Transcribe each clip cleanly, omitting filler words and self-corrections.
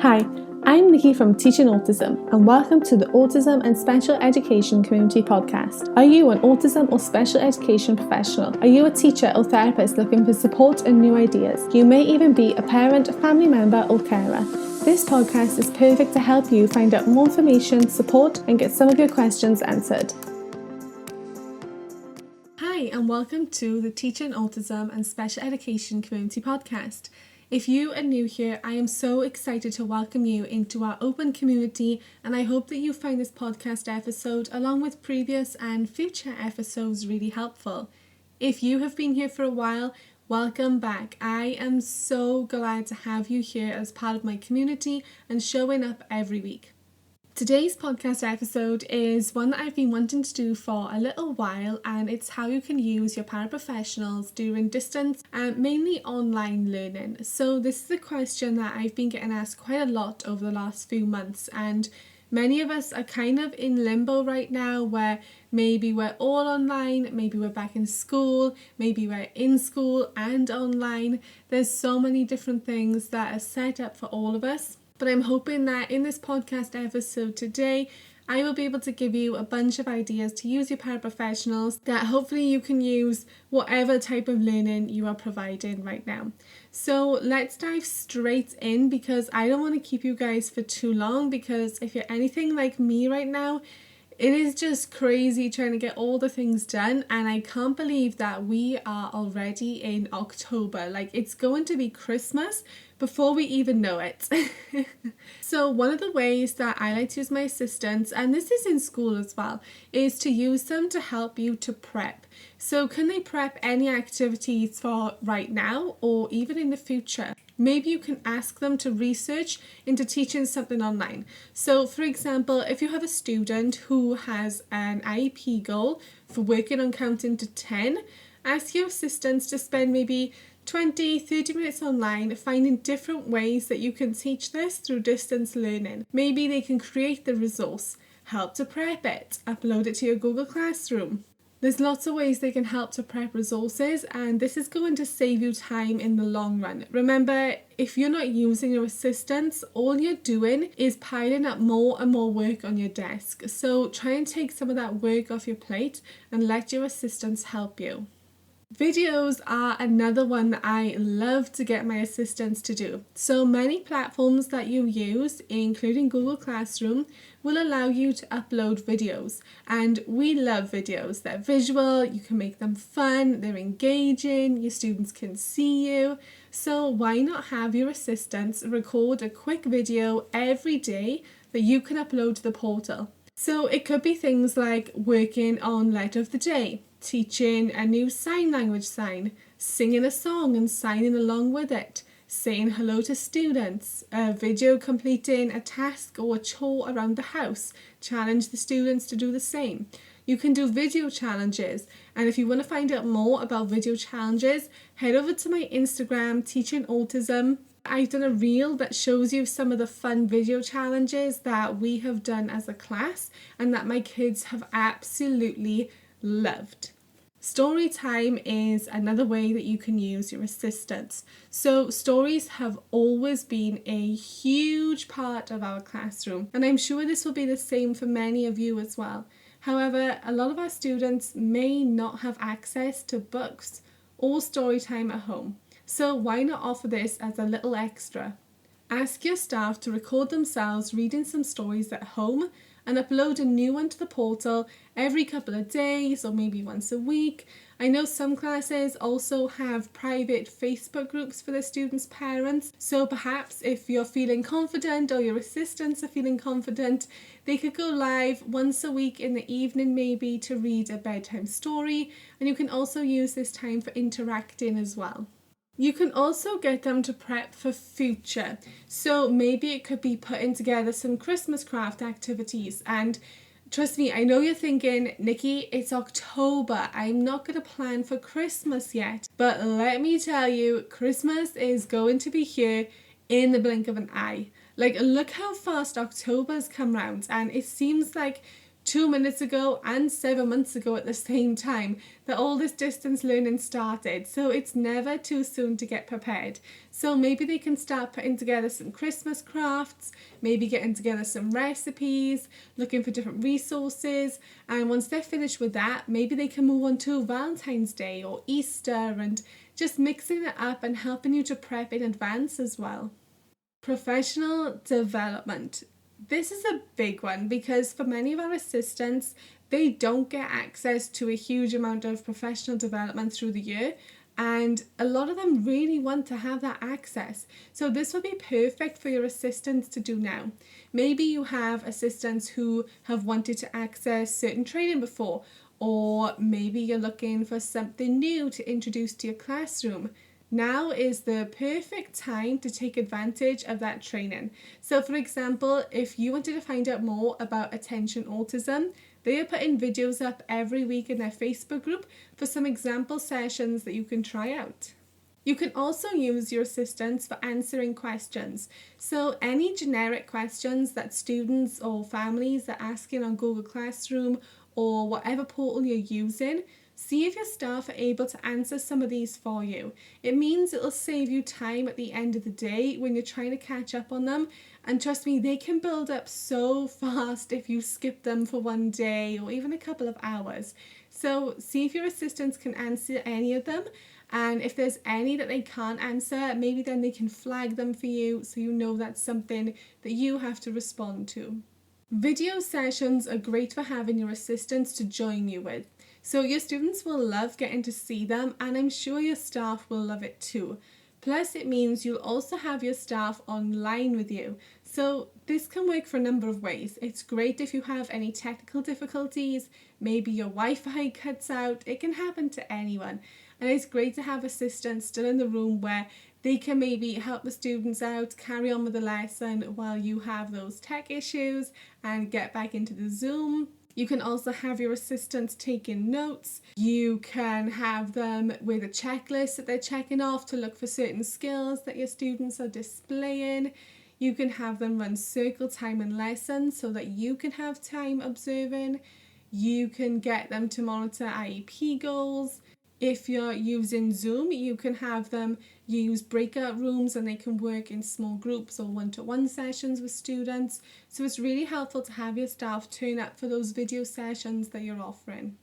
Hi, I'm Nikki from Teaching Autism and welcome to the Autism and Special Education Community Podcast. Are you an autism or special education professional? Are you a teacher or therapist looking for support and new ideas? You may even be a parent, family member or carer. This podcast is perfect to help you find out more information, support and get some of your questions answered. Hi and welcome to the Teaching Autism and Special Education Community Podcast. If you are new here, I am so excited to welcome you into our open community, and I hope that you find this podcast episode along with previous and future episodes really helpful. If you have been here for a while, welcome back. I am so glad to have you here as part of my community and showing up every week. Today's podcast episode is one that I've been wanting to do for a little while, and it's how you can use your paraprofessionals during distance and mainly online learning. So this is a question that I've been getting asked quite a lot over the last few months, and many of us are kind of in limbo right now where maybe we're all online, maybe we're back in school, maybe we're in school and online. There's so many different things that are set up for all of us. But I'm hoping that in this podcast episode today, I will be able to give you a bunch of ideas to use your paraprofessionals that hopefully you can use whatever type of learning you are providing right now. So let's dive straight in, because I don't want to keep you guys for too long, because if you're anything like me right now, it is just crazy trying to get all the things done, and I can't believe that we are already in October. Like, it's going to be Christmas before we even know it. So one of the ways that I like to use my assistants, and this is in school as well, is to use them to help you to prep. So can they prep any activities for right now or even in the future? Maybe you can ask them to research into teaching something online. So for example, if you have a student who has an IEP goal for working on counting to 10, ask your assistants to spend maybe 20-30 minutes online finding different ways that you can teach this through distance learning. Maybe they can create the resource, help to prep it, upload it to your Google Classroom. There's lots of ways they can help to prep resources, and this is going to save you time in the long run. Remember, if you're not using your assistants, all you're doing is piling up more and more work on your desk. So try and take some of that work off your plate and let your assistants help you. Videos are another one that I love to get my assistants to do. So many platforms that you use, including Google Classroom, will allow you to upload videos. And we love videos. They're visual, you can make them fun, they're engaging, your students can see you. So why not have your assistants record a quick video every day that you can upload to the portal? So it could be things like working on letter of the day, teaching a new sign language sign, singing a song and signing along with it, saying hello to students, a video completing a task or a chore around the house, challenge the students to do the same. You can do video challenges, and if you want to find out more about video challenges, head over to my Instagram, Teaching Autism. I've done a reel that shows you some of the fun video challenges that we have done as a class and that my kids have absolutely loved. Story time is another way that you can use your assistants. So stories have always been a huge part of our classroom, and I'm sure this will be the same for many of you as well. However, a lot of our students may not have access to books or story time at home. So why not offer this as a little extra? Ask your staff to record themselves reading some stories at home and upload a new one to the portal every couple of days or maybe once a week. I know some classes also have private Facebook groups for their students' parents, so perhaps if you're feeling confident or your assistants are feeling confident, they could go live once a week in the evening maybe to read a bedtime story, and you can also use this time for interacting as well. You can also get them to prep for future. So maybe it could be putting together some Christmas craft activities. And trust me, I know you're thinking, Nikki, it's October. I'm not going to plan for Christmas yet. But let me tell you, Christmas is going to be here in the blink of an eye. Like, look how fast October's come round. And it seems like 2 minutes ago and 7 months ago at the same time that all this distance learning started. So it's never too soon to get prepared. So maybe they can start putting together some Christmas crafts, maybe getting together some recipes, looking for different resources. And once they're finished with that, maybe they can move on to Valentine's Day or Easter and just mixing it up and helping you to prep in advance as well. Professional development. This is a big one because for many of our assistants, they don't get access to a huge amount of professional development through the year, and a lot of them really want to have that access. So this would be perfect for your assistants to do now. Maybe you have assistants who have wanted to access certain training before, or maybe you're looking for something new to introduce to your classroom. Now is the perfect time to take advantage of that training. So for example, if you wanted to find out more about attention autism, they are putting videos up every week in their Facebook group for some example sessions that you can try out. You can also use your assistants for answering questions. So any generic questions that students or families are asking on Google Classroom or whatever portal you're using, see if your staff are able to answer some of these for you. It means it'll save you time at the end of the day when you're trying to catch up on them. And trust me, they can build up so fast if you skip them for one day or even a couple of hours. So see if your assistants can answer any of them. And if there's any that they can't answer, maybe then they can flag them for you so you know that's something that you have to respond to. Video sessions are great for having your assistants to join you with. So your students will love getting to see them, and I'm sure your staff will love it too. Plus it means you'll also have your staff online with you. So this can work for a number of ways. It's great if you have any technical difficulties, maybe your Wi-Fi cuts out, it can happen to anyone. And it's great to have assistants still in the room where they can maybe help the students out, carry on with the lesson while you have those tech issues and get back into the Zoom. You can also have your assistants taking notes. You can have them with a checklist that they're checking off to look for certain skills that your students are displaying. You can have them run circle time in lessons so that you can have time observing. You can get them to monitor IEP goals. If you're using Zoom, you can have them use breakout rooms and they can work in small groups or one-to-one sessions with students. So it's really helpful to have your staff turn up for those video sessions that you're offering.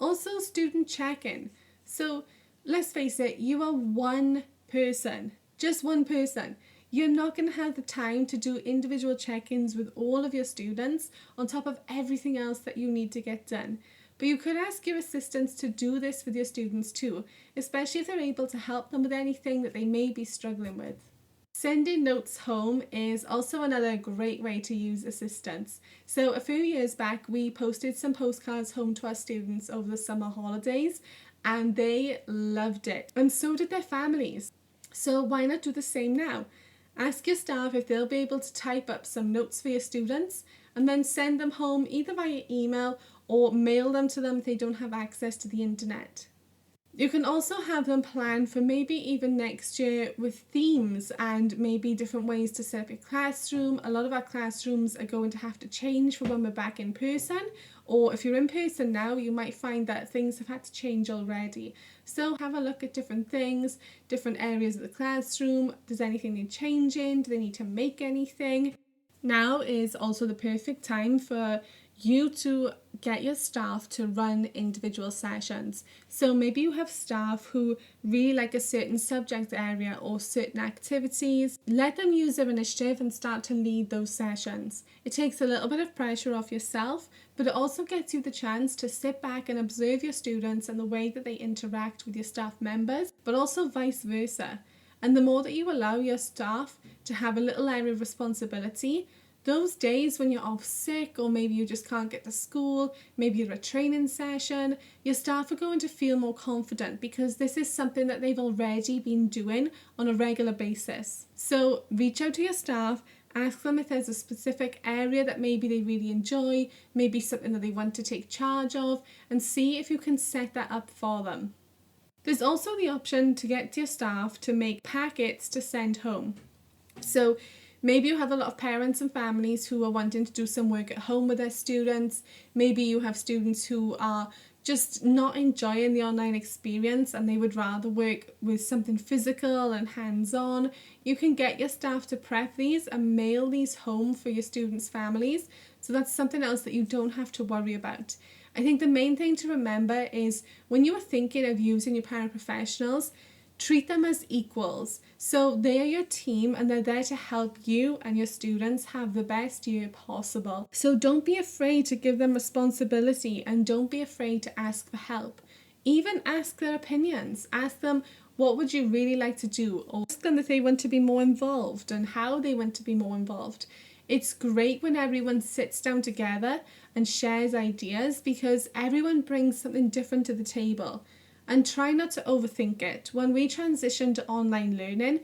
Also, student check-in. So let's face it, you are one person, just one person. You're not going to have the time to do individual check-ins with all of your students on top of everything else that you need to get done. But you could ask your assistants to do this with your students too, especially if they're able to help them with anything that they may be struggling with. Sending notes home is also another great way to use assistants. So a few years back, we posted some postcards home to our students over the summer holidays, and they loved it. And so did their families. So why not do the same now? Ask your staff if they'll be able to type up some notes for your students and then send them home either via email or mail them to them if they don't have access to the internet. You can also have them plan for maybe even next year with themes and maybe different ways to set up your classroom. A lot of our classrooms are going to have to change for when we're back in person, or if you're in person now, you might find that things have had to change already. So have a look at different things, different areas of the classroom. Does anything need changing? Do they need to make anything? Now is also the perfect time for you to get your staff to run individual sessions. So maybe you have staff who really like a certain subject area or certain activities. Let them use their initiative and start to lead those sessions. It takes a little bit of pressure off yourself, but it also gets you the chance to sit back and observe your students and the way that they interact with your staff members, but also vice versa. And the more that you allow your staff to have a little area of responsibility, those days when you're off sick or maybe you just can't get to school, maybe you're at a training session, your staff are going to feel more confident because this is something that they've already been doing on a regular basis. So reach out to your staff, ask them if there's a specific area that maybe they really enjoy, maybe something that they want to take charge of, and see if you can set that up for them. There's also the option to get your staff to make packets to send home. So Maybe you have a lot of parents and families who are wanting to do some work at home with their students. Maybe you have students who are just not enjoying the online experience and they would rather work with something physical and hands-on. You can get your staff to prep these and mail these home for your students' families. So that's something else that you don't have to worry about. I think the main thing to remember is when you are thinking of using your paraprofessionals, treat them as equals. So they are your team and they're there to help you and your students have the best year possible. So don't be afraid to give them responsibility and don't be afraid to ask for help. Even ask their opinions. Ask them, what would you really like to do? Or ask them if they want to be more involved and how they want to be more involved. It's great when everyone sits down together and shares ideas because everyone brings something different to the table. And try not to overthink it. When we transitioned to online learning,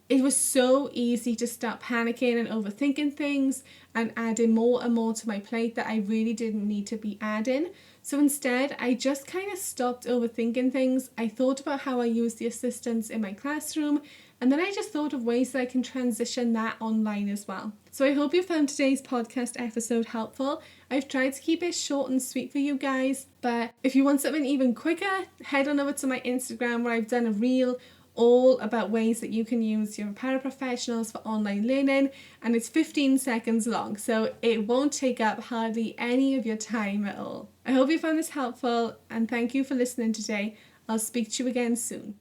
it was so easy to start panicking and overthinking things and adding more and more to my plate that I really didn't need to be adding. So instead, I just kind of stopped overthinking things. I thought about how I use the assistants in my classroom, and then I just thought of ways that I can transition that online as well. So I hope you found today's podcast episode helpful. I've tried to keep it short and sweet for you guys, but if you want something even quicker, head on over to my Instagram where I've done a reel all about ways that you can use your paraprofessionals for online learning, and it's 15 seconds long, so it won't take up hardly any of your time at all. I hope you found this helpful and thank you for listening today. I'll speak to you again soon.